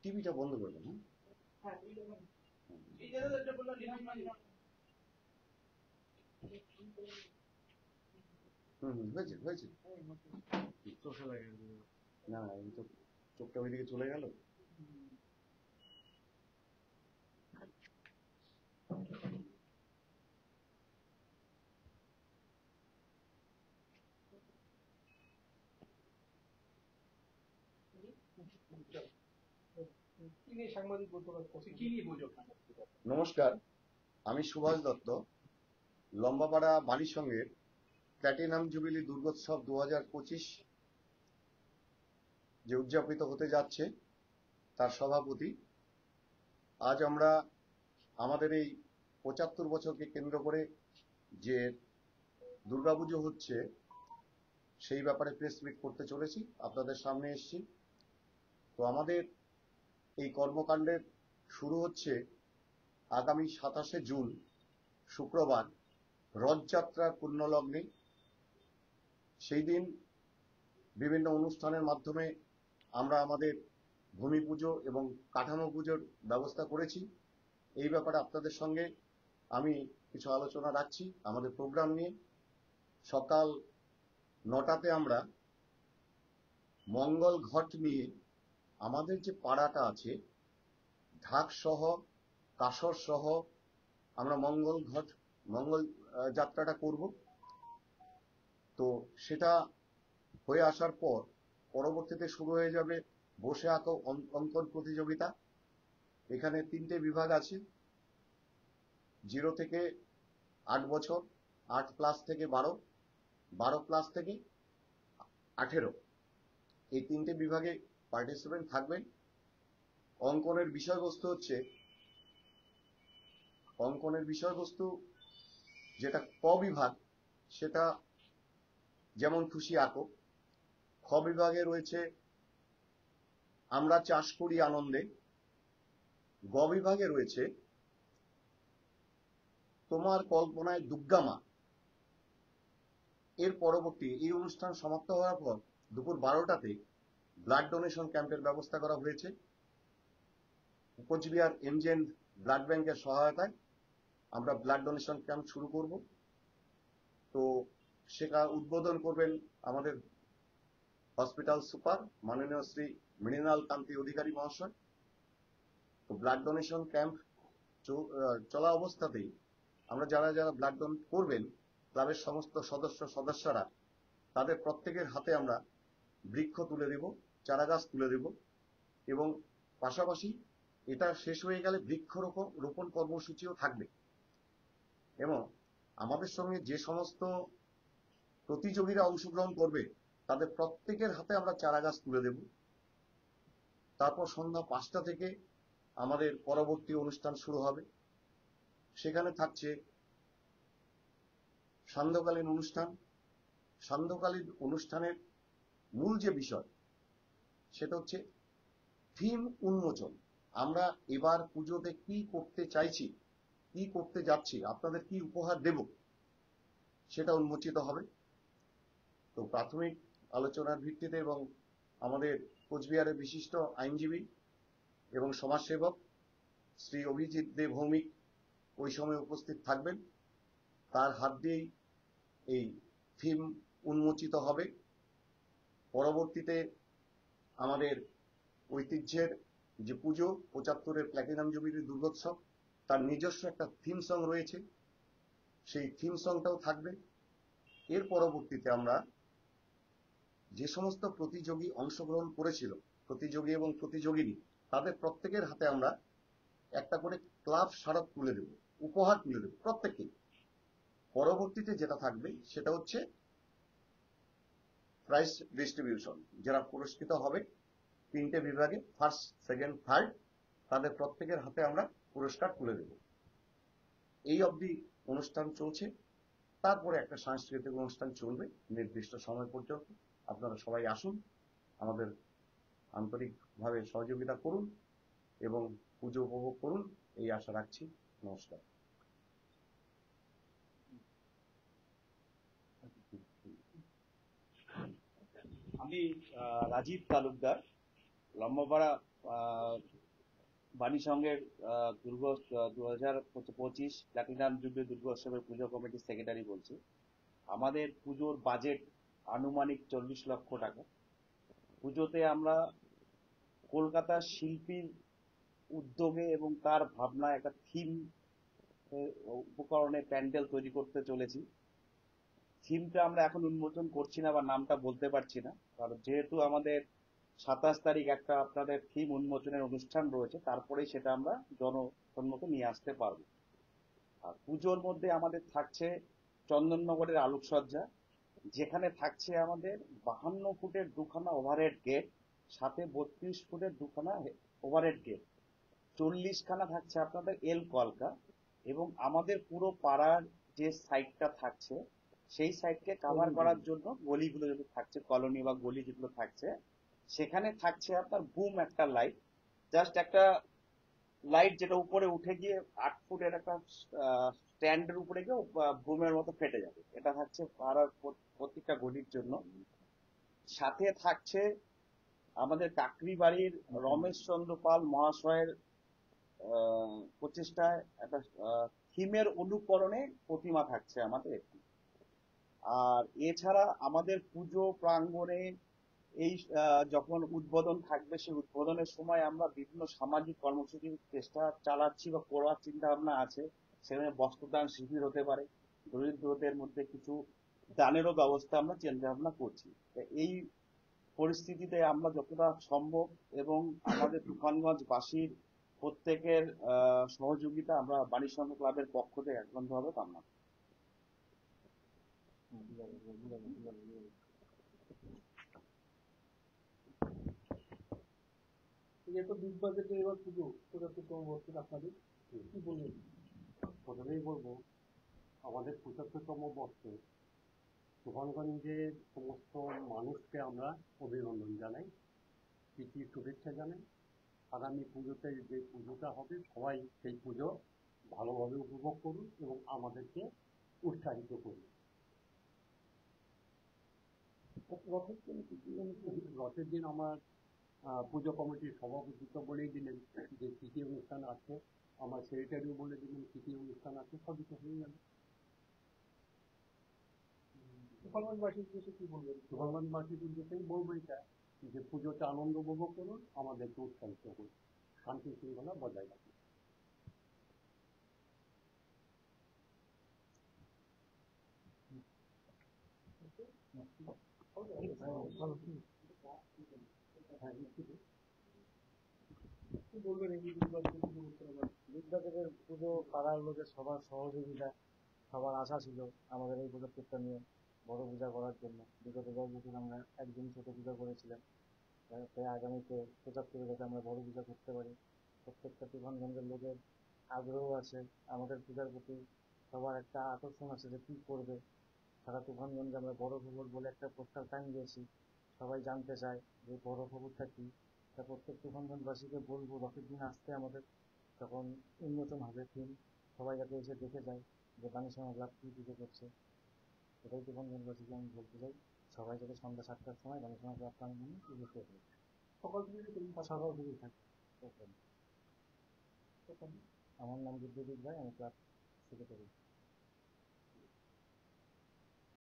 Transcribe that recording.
টিভিটা বন্ধ করবেন। হয়েছে হয়েছে না, এই তো চোখটা ওইদিকে চলে গেল। নমস্কার, আমি সুভাষ দত্ত, লম্বাপাড়া বাড়ির সঙ্গে প্ল্যাটিনাম জুবিলি দুর্গোৎসব 2025 যে উদযাপিত হতে যাচ্ছে তার সভাপতি। আজ আমরা আমাদের এই 75 বছরকে কেন্দ্র করে যে দুর্গাপুজো হচ্ছে সেই ব্যাপারে প্রেস মিট করতে চলেছি, আপনাদের সামনে এসেছি। তো আমাদের এই কর্মকাণ্ডের শুরু হচ্ছে আগামী 27শে জুন শুক্রবার রথযাত্রার পুণ্যলগ্নে। সেই দিন বিভিন্ন অনুষ্ঠানের মাধ্যমে আমরা আমাদের ভূমি পুজো এবং কাঠামো পুজোর ব্যবস্থা করেছি। এই ব্যাপারে আপনাদের সঙ্গে আমি কিছু আলোচনা রাখছি আমাদের প্রোগ্রাম নিয়ে। সকাল 9টাতে আমরা মঙ্গল ঘট নিয়ে আমাদের যে পাড়াটা আছে ঢাক সহ কাসর সহ আমরা মঙ্গল যাত্রাটা করব। তো সেটা হয়ে আসার পর পরবর্তীতে শুরু হয়ে যাবে বসে আঁকো অঙ্কন প্রতিযোগিতা। এখানে 3টে বিভাগ আছে, 0 থেকে 8 বছর, 8+ থেকে 12, 12+ থেকে 18, এই 3টে বিভাগে পার্টিসিপেন্ট থাকবেন। অঙ্কনের বিষয়বস্তু যেটা ক বিভাগ সেটা যেমন খুশি আঁকো। খ বিভাগে রয়েছে আমরা চাষ করি আনন্দে। গ বিভাগে রয়েছে তোমার কল্পনায় দুর্গামা। এর পরবর্তী এই অনুষ্ঠান সমাপ্ত হওয়ার পর দুপুর 12টাতে ব্লাড ডোনেশন ক্যাম্পের ব্যবস্থা করা হয়েছে। কোচবিহার এমজেন ব্লাড ব্যাংকের সহায়তায় আমরা ব্লাড ডোনেশন ক্যাম্প শুরু করব। তো সেটা উদ্বোধন করবেন আমাদের হসপিটাল সুপার মাননীয় শ্রী মৃণাল কান্তি অধিকারী মহাশয়। তো ব্লাড ডোনেশন ক্যাম্প চলা অবস্থাতেই আমরা যারা যারা ব্লাড ডোনেট করবেন ক্লাবের সমস্ত সদস্যরা তাদের প্রত্যেকের হাতে আমরা বৃক্ষ তুলে দেব, চারা গাছ তুলে দেব। এবং পাশাপাশি এটা শেষ হয়ে গেলে বৃক্ষরোপণ কর্মসূচিও থাকবে। এবং আমাদের সঙ্গে যে সমস্ত প্রতিযোগীরা অংশগ্রহণ করবে তাদের প্রত্যেকের হাতে আমরা চারা গাছ তুলে দেব। তারপর সন্ধ্যা 5টা থেকে আমাদের পরবর্তী অনুষ্ঠান শুরু হবে। সেখানে থাকছে সান্ধ্যকালীন অনুষ্ঠান। সান্ধ্যকালীন অনুষ্ঠানের মূল যে বিষয় সেটা হচ্ছে থিম উন্মোচন। আমরা এবার পুজোতে কি করতে চাইছি, কি করতে যাচ্ছি, আপনাদের কি উপহার দেব সেটা উন্মোচিত হবে। তো প্রাথমিক আলোচনার ভিত্তিতে এবং আমাদের কোচবিহারের বিশিষ্ট আইনজীবী এবং সমাজসেবক শ্রী অভিজিৎ দে ভৌমিক ওই সময় উপস্থিত থাকবেন। তার হাত দিয়েই এই থিম উন্মোচিত হবে। পরবর্তীতে আমাদের ঐতিহ্যের যে পুজো 75-এর প্ল্যাটিনাম জুবিলি দুর্গোৎসব তার নিজস্ব একটা থিম সং রয়েছে, সেই থিম সংটাও থাকবে। এর পরবর্তীতে আমরা যে সমস্ত প্রতিযোগী অংশগ্রহণ করেছিল, প্রতিযোগী এবং প্রতিযোগিনী, তাদের প্রত্যেকের হাতে আমরা একটা করে ক্লাব স্মারক তুলে দেব, উপহার তুলে দেব প্রত্যেককে। পরবর্তীতে যেটা থাকবে সেটা হচ্ছে প্রাইজ ডিস্ট্রিবিউশন। যারা পুরস্কৃত হবে 3টে বিভাগে, ফার্স্ট, সেকেন্ড, থার্ড, তাদের প্রত্যেকের হাতে আমরা পুরস্কার তুলে দেব। এই অবধি অনুষ্ঠান চলছে। তারপরে একটা সাংস্কৃতিক অনুষ্ঠান চলবে নির্দিষ্ট সময় পর্যন্ত। আপনারা সবাই আসুন, আমাদের আন্তরিকভাবে সহযোগিতা করুন এবং পুজো উপভোগ করুন, এই আশা রাখছি। নমস্কার। আমি রাজীব তালুকদার, লম্বাপাড়া বাণী সংঘের দুর্গ 2025 প্লাটিনাম যুদ্ধ দুর্গোৎসবের পুজো কমিটির সেক্রেটারি বলছি। আমাদের পুজোর বাজেট আনুমানিক 40 লক্ষ টাকা। পুজোতে আমরা কলকাতার শিল্পীর উদ্যোগে এবং তার ভাবনায় একটা থিম উপকরণে প্যান্ডেল তৈরি করতে চলেছি। থিমটা আমরা এখন উন্মোচন করছি না বা নামটা বলতে পারছি না, কারণ যেহেতু আমাদের 27 তারিখ একটা আপনাদের থিম উন্মোচনের অনুষ্ঠান রয়েছে, তারপরেই সেটা আমরা জনসম্মুখে নিয়ে আসতে পারবো। আর পুজোর মধ্যে আমাদের থাকছে চন্দননগরের আলোকসজ্জা, যেখানে থাকছে আমাদের 52 ফুটের দুখানা ওভারহেড গেট, সাথে 32 ফুটের দুখানা ওভারহেড গেট, 40খানা থাকছে আপনাদের এল কলকা, এবং আমাদের পুরো পাড়ার যে সাইডটা থাকছে সেই সাইডকে কাভার করার জন্য গলিগুলো যেগুলো থাকছে, কলোনি বা গলি যেগুলো থাকছে, সেখানে থাকছে আপনার বুম একটা লাইট, জাস্ট একটা লাইট যেটা উপরে উঠে গিয়ে 8 ফুটের একটা স্ট্যান্ডের উপরে গিয়ে বুমের মতো ফেটে যাবে। এটা থাকছে পাড়ার প্রত্যেকটা গলির জন্য। সাথে থাকছে আমাদের কাকরি বাড়ির রমেশ চন্দ্র পাল মহাশয়ের প্রচেষ্টায় একটা থিমের অনুকরণে প্রতিমা থাকছে আমাদের। আর এছাড়া আমাদের পুজো প্রাঙ্গণে এই যখন উদ্বোধন থাকবে, সেই উদ্বোধনের সময় আমরা বিভিন্ন সামাজিক কর্মসূচির চেষ্টা চালাচ্ছি বা করার চিন্তা ভাবনা আছে। সেখানে বস্ত্রদান শিবির হতে পারে, দরিদ্রদের মধ্যে কিছু দানেরও ব্যবস্থা আমরা চিন্তা ভাবনা করছি। এই পরিস্থিতিতে আমরা যতটা সম্ভব এবং আমাদের তুফানগঞ্জবাসীর প্রত্যেকের সহযোগিতা আমরা বাণী সংঘ ক্লাবের পক্ষ থেকে একদমভাবে কামনা করি। এটা তো বিগ বাজেটে এবার পুজো 75তম বছর আপনাদের, কি বলবেন? প্রথমেই বলবো, আমাদের 75তম বর্ষে তুফানগঞ্জের সমস্ত মানুষকে আমরা অভিনন্দন জানাই, প্রীতি শুভেচ্ছা জানাই। আগামী পুজোতে যে পুজোটা হবে, সবাই সেই পুজো ভালোভাবে উপভোগ করুন এবং আমাদেরকে উৎসাহিত করুন। রথের দিন আমার পুজো কমিটির সভাপতি তো বলেই দিলেন যে কী কী অনুষ্ঠান আছে, আমার সেক্রেটারিও বলে দিলেন কী কী অনুষ্ঠান আছে, সবই তো হয়ে যাবে। তুফানগঞ্জবাসীর উদ্দেশ্যে কি বলবেন? তুফানগঞ্জবাসীর উদ্দেশ্যেই বলবো এটা, যে পুজোতে আনন্দ উপভোগ করুন, আমাদেরকে উৎসাহিত করুন, শান্তি শৃঙ্খলা বজায় রাখুন। কি বলবেন এই বিগ বাজেটে পুজো করতে আবার? বিগ বাজারের পুজো পাড়ার লোকের সবার সহযোগিতা, সবার আশা ছিল আমাদের এই পদক্ষেপটা নিয়ে বড় পূজা করার জন্য। বিগত 10 বছর আমরা একদিন ছোট পূজা করেছিলাম, যাতে আগামীতে 75 যাতে আমরা বড় পূজা করতে পারি। প্রত্যেকটা তুফানগঞ্জের লোকের আগ্রহ আছে আমাদের পূজার প্রতি, সবার একটা আকর্ষণ আছে যে কী করবে। সারা তুফানগঞ্জে আমরা বড় খবর বলে একটা পোস্টার টাঙিয়েছি, সবাই জানতে চায় যে বড় খবরটা কী। তা প্রত্যেক তুফানগঞ্জবাসীকে বলবো রথের দিন আসতে আমাদের, তখন উন্মোচন হবে থিম, সবাই যাতে এসে দেখে যায় যে বাণী সংঘ ক্লাব কী পুজো করছে। এটাই তুফানগঞ্জবাসীকে আমি বলতে চাই, সবাই যাতে সন্ধ্যা 7টার সময় বাণী সংঘ ক্লাব প্রাঙ্গণে উপস্থিত হয়। সকাল থেকে করুন, সকাল থেকেই থাকে। আমার নাম বিদ্যুৎ ভাই, আমি ক্লাব সেক্রেটারি।